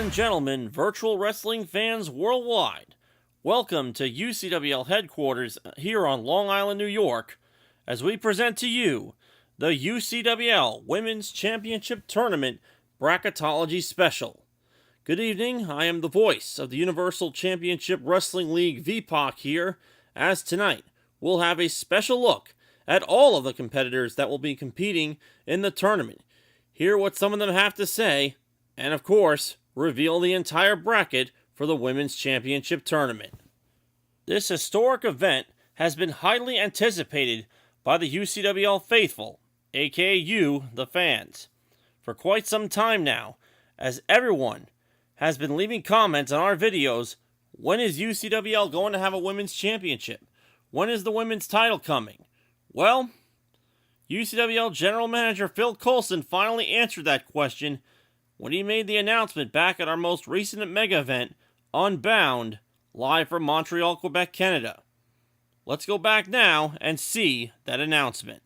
and gentlemen, virtual wrestling fans worldwide, welcome to UCWL headquarters here on Long Island, New York, as we present to you the UCWL Women's Championship Tournament Bracketology Special. Good evening, I am the voice of the Universal Championship Wrestling League V-Pac here, as tonight we'll have a special look at all of the competitors that will be competing in the tournament, hear what some of them have to say, and of course, reveal the entire bracket for the Women's Championship Tournament. This historic event has been highly anticipated by the UCWL faithful, aka you, the fans, for quite some time now, as everyone has been leaving comments on our videos. When is UCWL going to have a Women's Championship? When is the women's title coming? Well, UCWL General Manager Phil Coulson finally answered that question when he made the announcement back at our most recent mega event, Unbound, live from Montreal, Quebec, Canada. Let's go back now and see that announcement.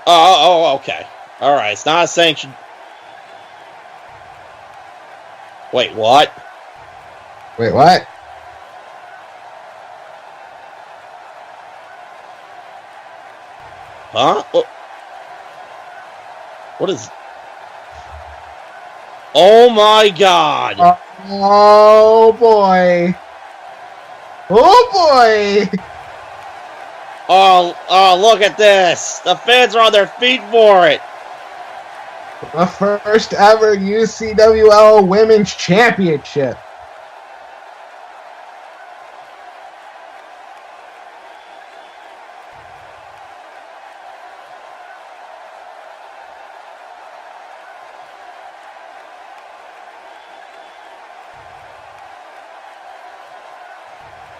Okay. All right, it's not a sanctioned. Wait, what? Wait, what? Huh? What is... Oh my god! Oh boy! Oh boy! Oh, look at this! The fans are on their feet for it! The first ever UCWL Women's Championship.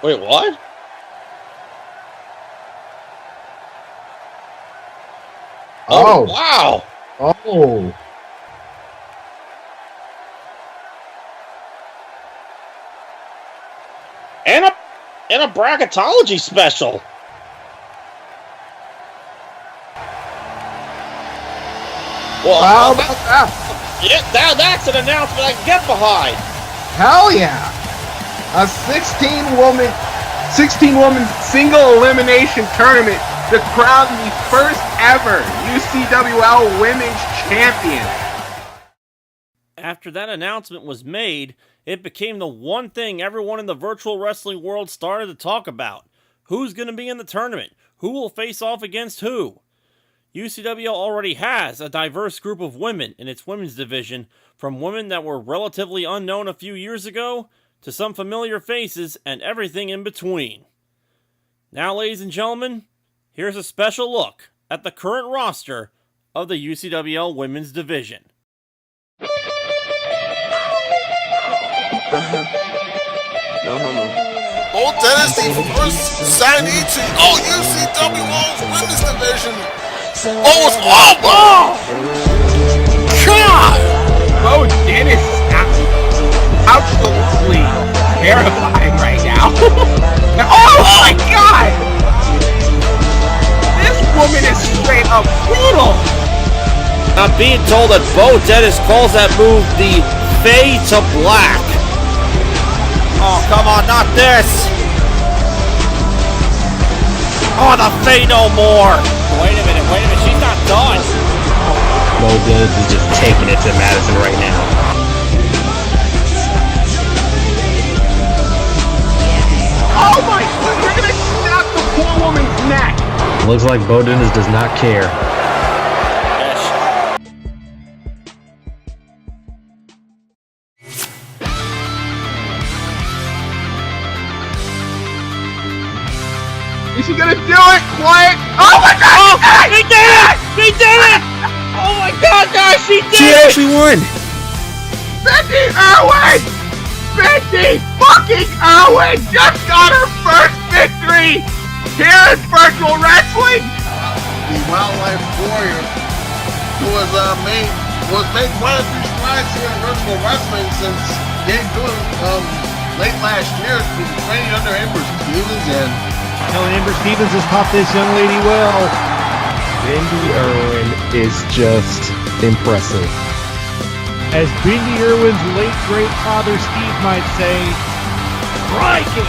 Wait, what? Oh, wow! Oh. And a bracketology special. Well, how about that? Yeah, that's an announcement I can get behind. Hell yeah! A 16-woman single elimination tournament to crown the first ever UCWL Women's Champion. After that announcement was made, it became the one thing everyone in the virtual wrestling world started to talk about. Who's going to be in the tournament? Who will face off against who? UCWL already has a diverse group of women in its women's division, from women that were relatively unknown a few years ago to some familiar faces and everything in between. Now, ladies and gentlemen, here's a special look at the current roster of the UCWL women's division. Old Dennis, the first signee to UCWL's women's division. God! Oh, Dennis is absolutely terrifying right now. Oh my god! This woman is straight up brutal! I'm being told that Bo Dennis calls that move the Fade to Black. Oh, come on, not this! Oh, the Fade no more! Wait a minute, she's not done! Bo Dennis is just taking it to Madison right now. Oh my god, you're gonna snap the poor woman's neck! Looks like Bo Dennis does not care. Is she gonna do it? Quiet! Oh my god! He did it! He did it! Oh my god, guys, she did it! She actually won! Becky Irwin! Becky fucking Irwin just got her first victory here in virtual wrestling! The wildlife warrior who was made quite a few strides here in virtual wrestling since debuting late last year has been training under Amber Stevens, and Amber Stevens has taught this young lady well. Bindi Irwin is just impressive. As Bindi Irwin's late great father Steve might say, crikey!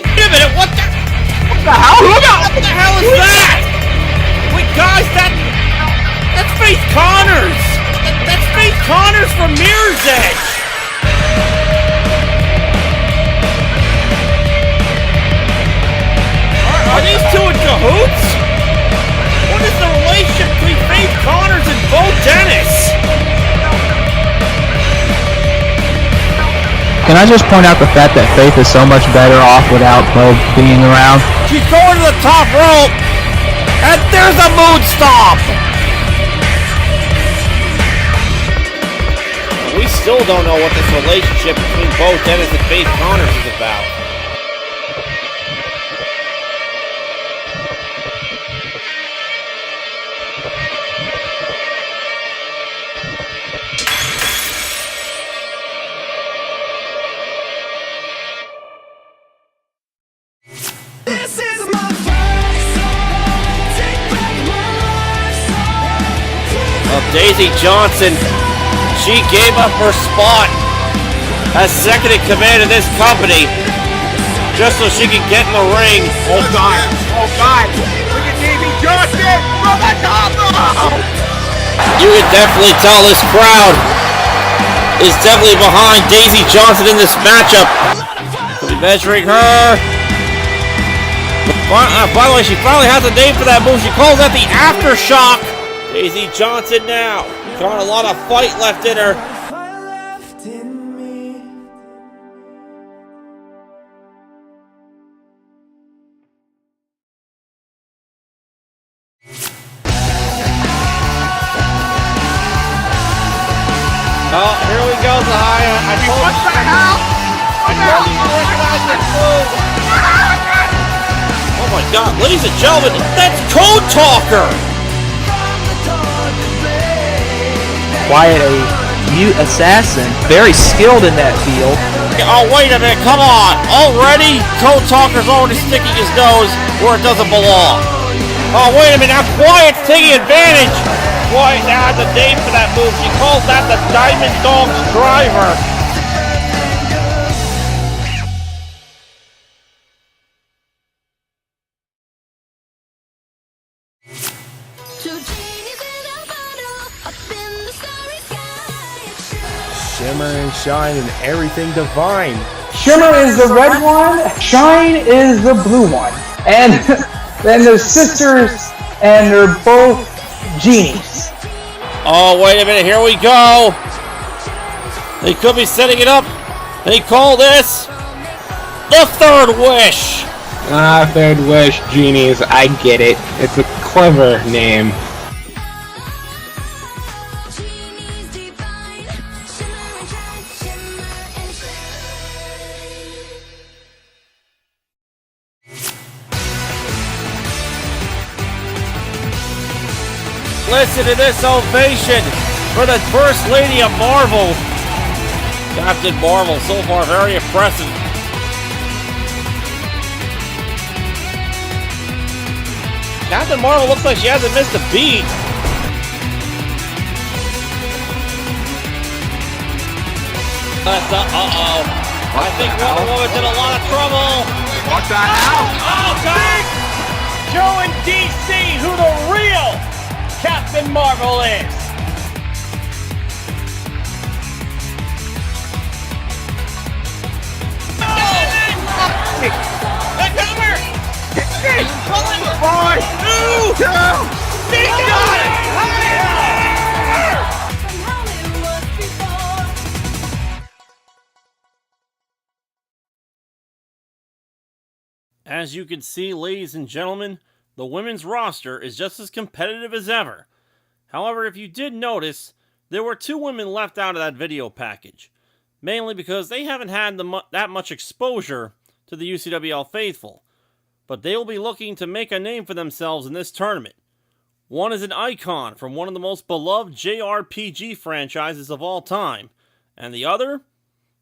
Wait a minute, what the hell? What the hell is that? Wait, guys, that's Faith Connors! That's Faith Connors from Mirror's Edge! Are these two in cahoots? What is the relationship between Faith Connors and Bo Dennis? Can I just point out the fact that Faith is so much better off without Bo being around? She's going to the top rope, and there's a moon stomp! We still don't know what this relationship between Bo Dennis and Faith Connors is about. Daisy Johnson, she gave up her spot as second in command of this company just so she could get in the ring. Oh God! Oh God! Look at Daisy Johnson from the top rope! You can definitely tell this crowd is definitely behind Daisy Johnson in this matchup. We'll be measuring her. By the way, she finally has a name for that move. She calls that the Aftershock. Daisy Johnson now. Got a lot of fight left in her. Oh, here we go, Zahia. I told you. What the hell? What the hell? You recognize this move. Oh my God, ladies and gentlemen, that's Code Talker. Wyatt, a mute assassin, very skilled in that field. Oh, wait a minute, come on. Already? Code Talker's already sticking his nose where it doesn't belong. Oh, wait a minute, now Quiet's taking advantage. Quiet now has a name for that move. She calls that the Diamond Dog's Driver. Shimmer and shine and everything divine. Shimmer is the red one, Shine is the blue one. And then they're sisters, and they're both genies. Oh, wait a minute, here we go. They could be setting it up. They call this the Third Wish. Third Wish Genies, I get it. It's a clever name. Listen to this ovation for the First Lady of Marvel. Captain Marvel, so far very impressive. Captain Marvel looks like she hasn't missed a beat. Uh-oh. I think Wonder Woman's in a lot of trouble. What the hell? Oh, God! Showing DC who the real Captain Marvel is. The cover! Boy! Two! They got it! As you can see, ladies and gentlemen, the women's roster is just as competitive as ever. However, if you did notice, there were two women left out of that video package, mainly because they haven't had that much exposure to the UCWL faithful. but they will be looking to make a name for themselves in this tournament. One is an icon from one of the most beloved JRPG franchises of all time, and the other,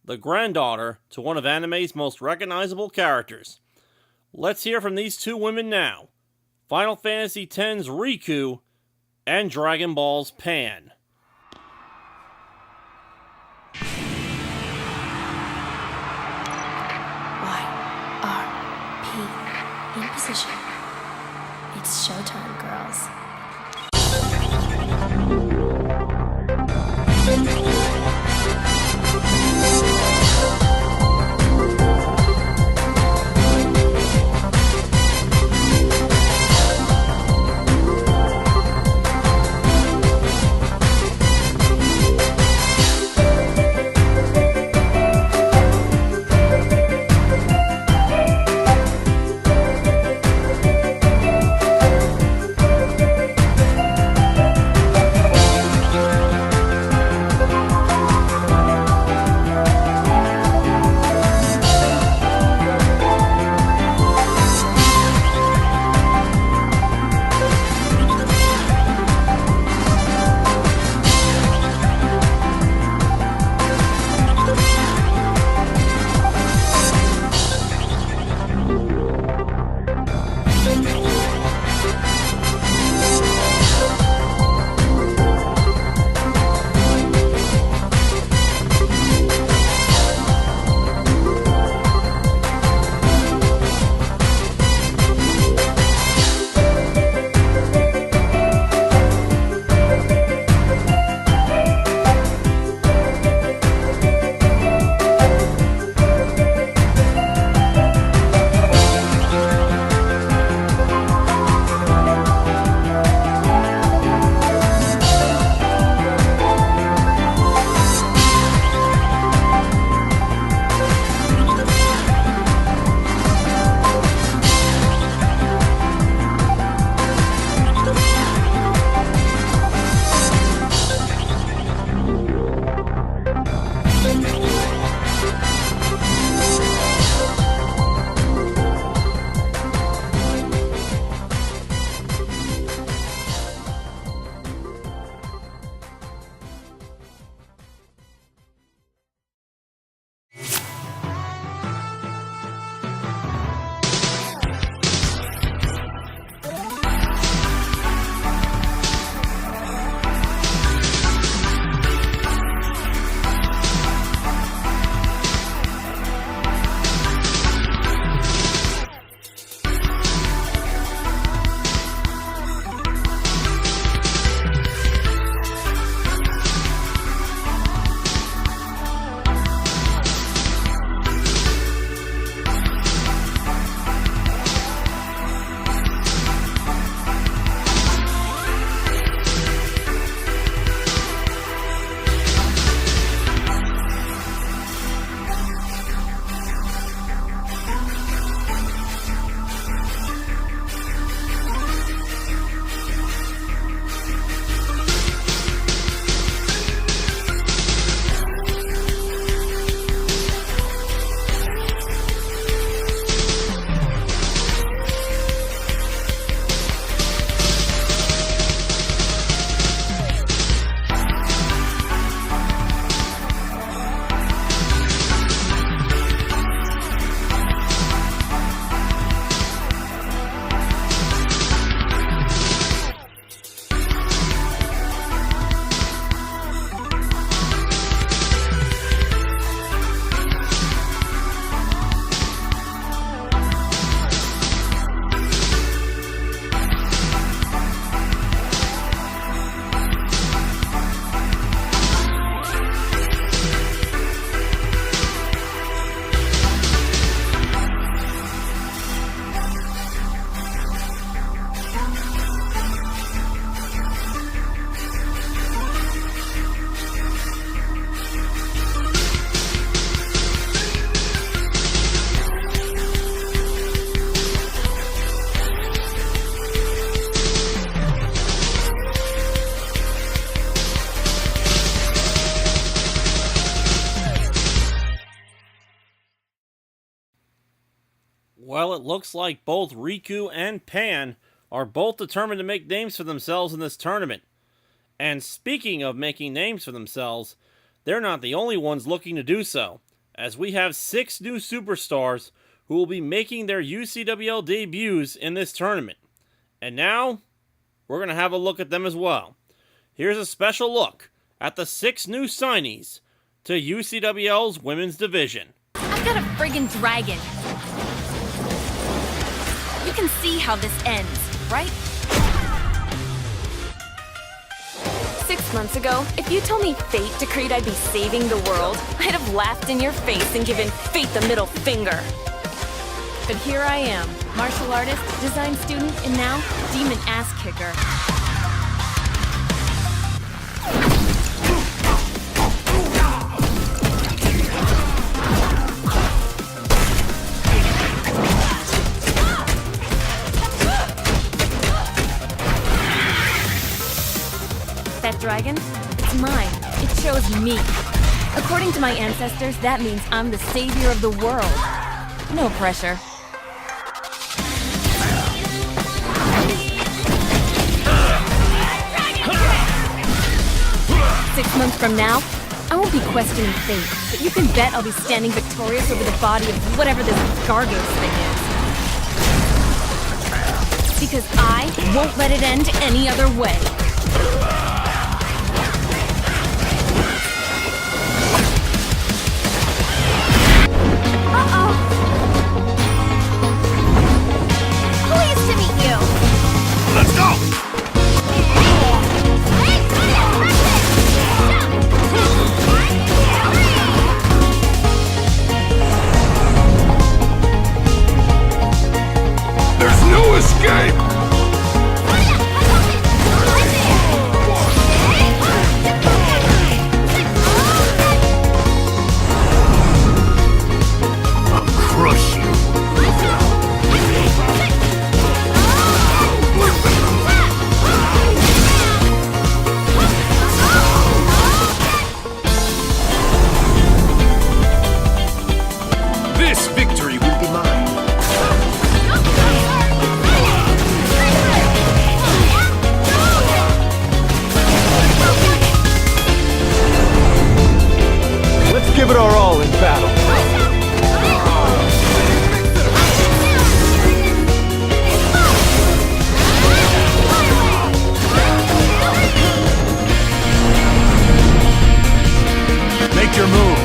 the granddaughter to one of anime's most recognizable characters. Let's hear from these two women now. Final Fantasy X's Riku and Dragon Ball's Pan. YRP in position. It's showtime, girls. Well, it looks like both Riku and Pan are both determined to make names for themselves in this tournament. And speaking of making names for themselves, they're not the only ones looking to do so, as we have 6 new superstars who will be making their UCWL debuts in this tournament. And now, we're going to have a look at them as well. Here's a special look at the 6 new signees to UCWL's women's division. I've got a friggin' dragon. You can see how this ends, right? 6 months ago, if you told me fate decreed I'd be saving the world, I'd have laughed in your face and given fate the middle finger. But here I am, martial artist, design student, and now demon ass kicker. That dragon? It's mine. It chose me. According to my ancestors, that means I'm the savior of the world. No pressure. Six months from now, I won't be questioning fate, but you can bet I'll be standing victorious over the body of whatever this Gargos thing is. Because I won't let it end any other way. Pleased to meet you. Let's go! There's no escape! I'll crush you. This victory will be mine. Let's give it our all in battle. Make your move.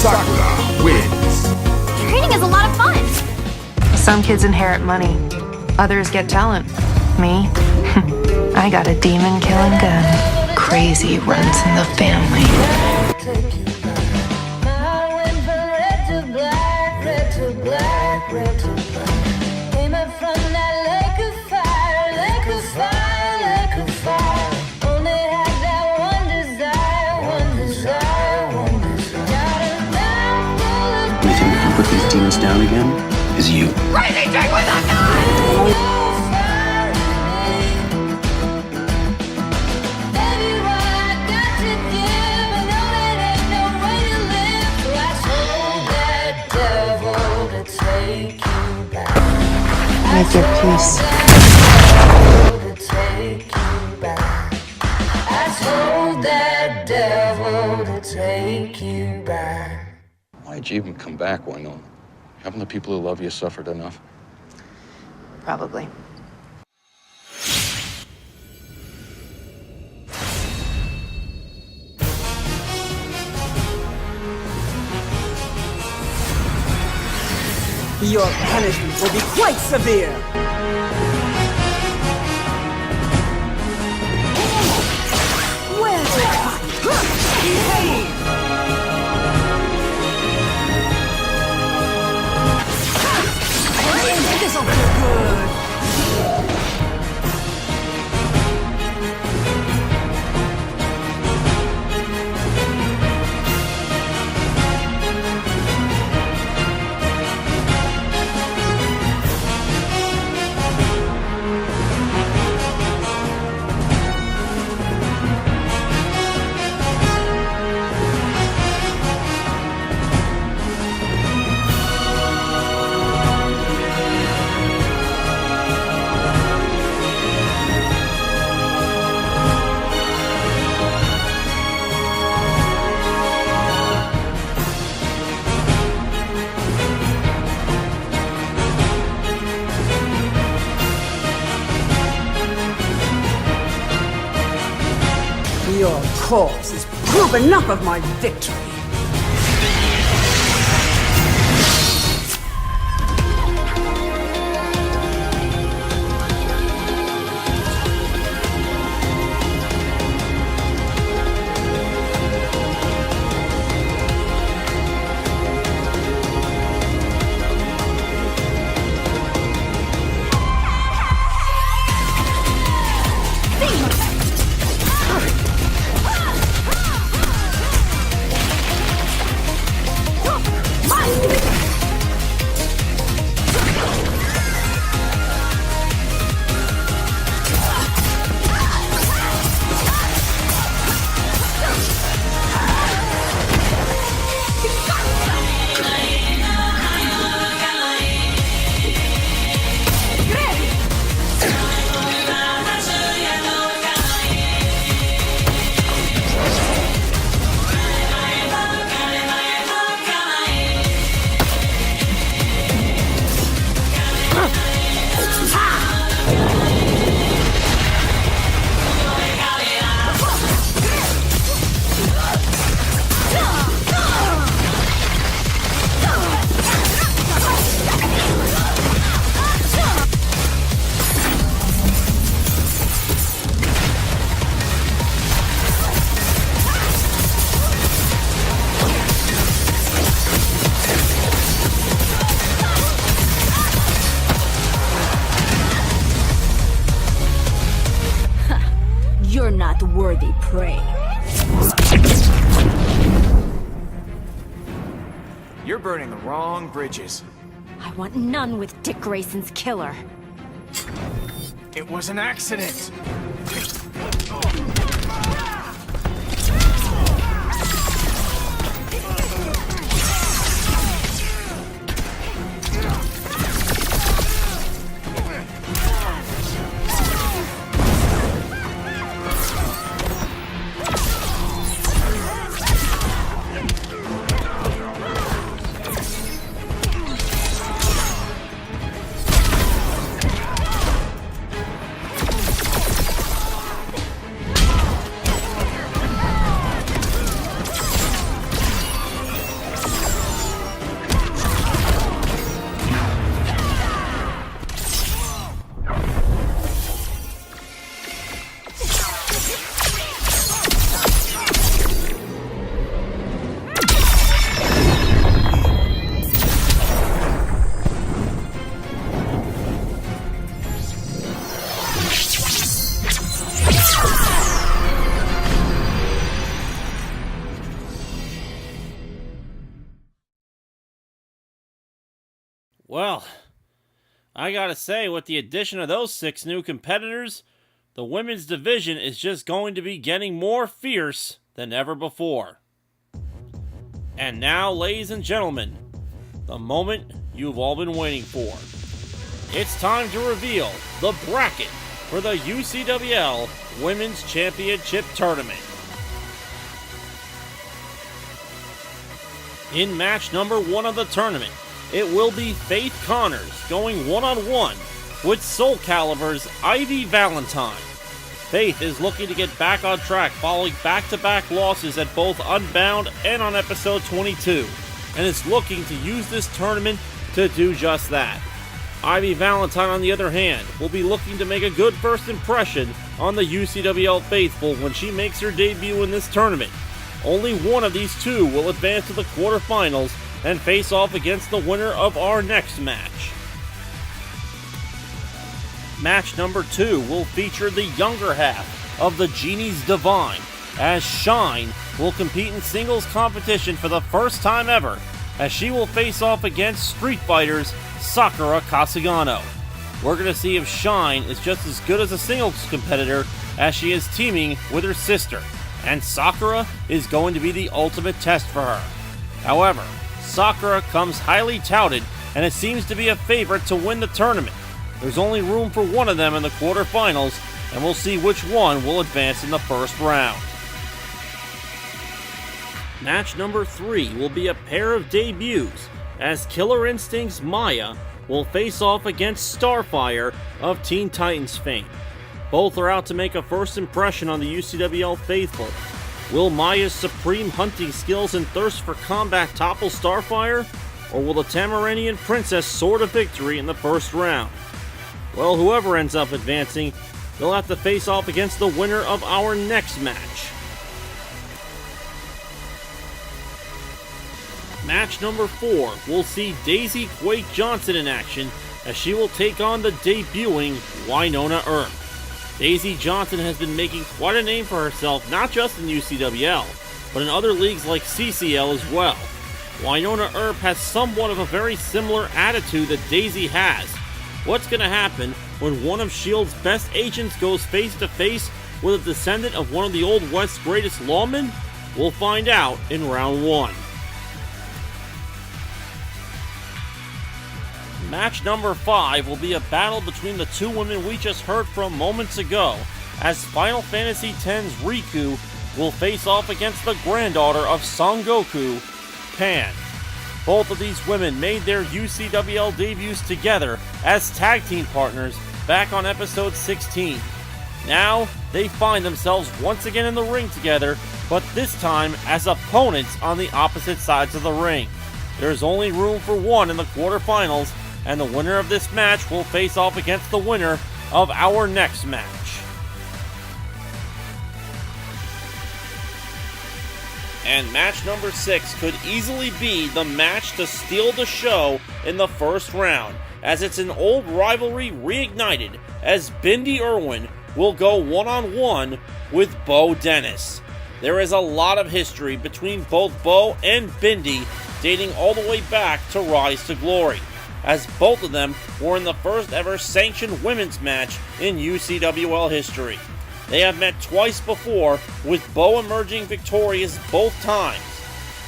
Sakura wins. Training is a lot of fun. Some kids inherit money, others get talent. Me? I got a demon-killing gun. Crazy runs in the family. The thing that can put these demons down again is you. Make your peace. Why'd you even come back, Wendell? Haven't the people who love you suffered enough? Probably. Your punishment will be quite severe. Where's it? Behave! This'll feel good. corpse is proof enough of my victory. You're not worthy prey. You're burning the wrong bridges. I want none with Dick Grayson's killer. It was an accident. Well, I gotta say, with the addition of those 6 new competitors, the women's division is just going to be getting more fierce than ever before. And now, ladies and gentlemen, the moment you've all been waiting for. It's time to reveal the bracket for the UCWL Women's Championship Tournament. In match number 1 of the tournament, it will be Faith Connors going one-on-one with Soul Calibur's Ivy Valentine. Faith is looking to get back on track following back-to-back losses at both Unbound and on episode 22, and is looking to use this tournament to do just that. Ivy Valentine, on the other hand, will be looking to make a good first impression on the UCWL faithful when she makes her debut in this tournament. Only one of these two will advance to the quarterfinals and face off against the winner of our next match. Match number 2 will feature the younger half of the Genie's Divine, as Shine will compete in singles competition for the first time ever, as she will face off against Street Fighter's Sakura Kasagano. We're going to see if Shine is just as good as a singles competitor as she is teaming with her sister, and Sakura is going to be the ultimate test for her. However, Sakura comes highly touted, and it seems to be a favorite to win the tournament. There's only room for one of them in the quarterfinals, and we'll see which one will advance in the first round. Match number 3 will be a pair of debuts, as Killer Instinct's Maya will face off against Starfire of Teen Titans fame. Both are out to make a first impression on the UCWL faithful. Will Maya's supreme hunting skills and thirst for combat topple Starfire? Or will the Tamaranian princess soar to victory in the first round? Well, whoever ends up advancing, they'll have to face off against the winner of our next match. Match number 4, we'll see Daisy Quake Johnson in action as she will take on the debuting Wynonna Earp. Daisy Johnson has been making quite a name for herself, not just in UCWL, but in other leagues like CCL as well. Wynonna Earp has somewhat of a very similar attitude that Daisy has. What's going to happen when one of S.H.I.E.L.D.'s best agents goes face to face with a descendant of one of the Old West's greatest lawmen? We'll find out in round 1. Match number 5 will be a battle between the two women we just heard from moments ago, as Final Fantasy X's Riku will face off against the granddaughter of Son Goku, Pan. Both of these women made their UCWL debuts together as tag team partners back on episode 16. Now, they find themselves once again in the ring together, but this time as opponents on the opposite sides of the ring. There's only room for one in the quarterfinals, and the winner of this match will face off against the winner of our next match. And match number 6 could easily be the match to steal the show in the first round, as it's an old rivalry reignited as Bindi Irwin will go one-on-one with Bo Dennis. There is a lot of history between both Bo and Bindi, dating all the way back to Rise to Glory, as both of them were in the first ever sanctioned women's match in UCWL history. They have met twice before, with Bo emerging victorious both times.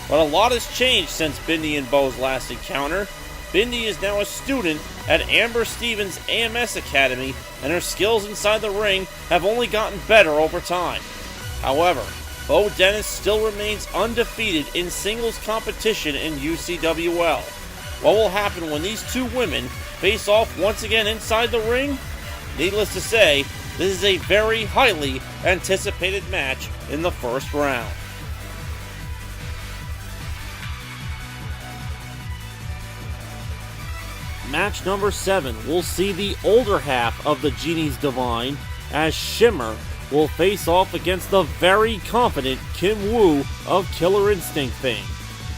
But a lot has changed since Bindi and Bo's last encounter. Bindi is now a student at Amber Stevens' AMS Academy, and her skills inside the ring have only gotten better over time. However, Bo Dennis still remains undefeated in singles competition in UCWL. What will happen when these two women face off once again inside the ring? Needless to say, this is a very highly anticipated match in the first round. Match number 7 will see the older half of the Genie's Divine, as Shimmer will face off against the very confident Kim Woo of Killer Instinct fame.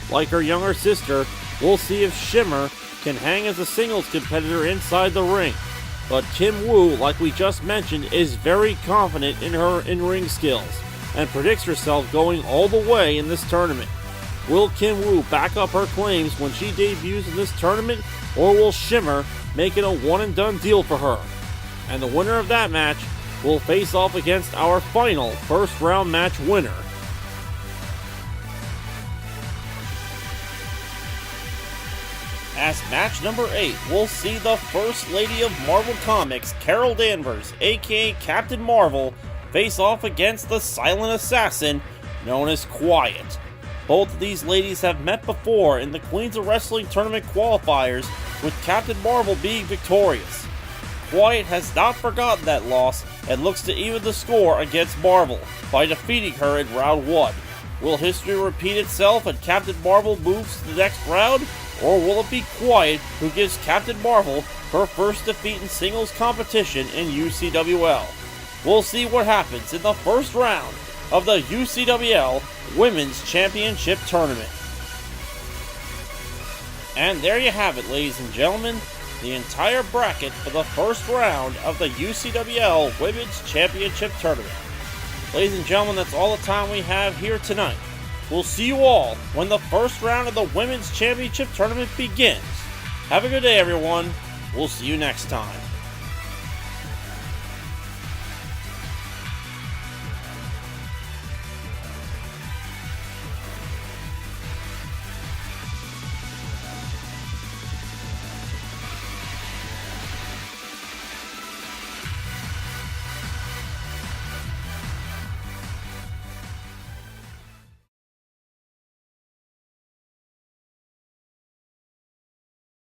Like her younger sister, we'll see if Shimmer can hang as a singles competitor inside the ring. But Kim Woo, like we just mentioned, is very confident in her in-ring skills and predicts herself going all the way in this tournament. Will Kim Woo back up her claims when she debuts in this tournament, or will Shimmer make it a one-and-done deal for her? And the winner of that match will face off against our final first-round match winner. As match number 8, we'll see the First Lady of Marvel Comics, Carol Danvers, aka Captain Marvel, face off against the silent assassin known as Quiet. Both of these ladies have met before in the Queens of Wrestling Tournament qualifiers, with Captain Marvel being victorious. Quiet has not forgotten that loss and looks to even the score against Marvel by defeating her in round 1. Will history repeat itself and Captain Marvel moves to the next round? Or will it be Quiet who gives Captain Marvel her first defeat in singles competition in UCWL? We'll see what happens in the first round of the UCWL Women's Championship Tournament. And there you have it, ladies and gentlemen, the entire bracket for the first round of the UCWL Women's Championship Tournament. Ladies and gentlemen, that's all the time we have here tonight. We'll see you all when the first round of the Women's Championship Tournament begins. Have a good day, everyone. We'll see you next time.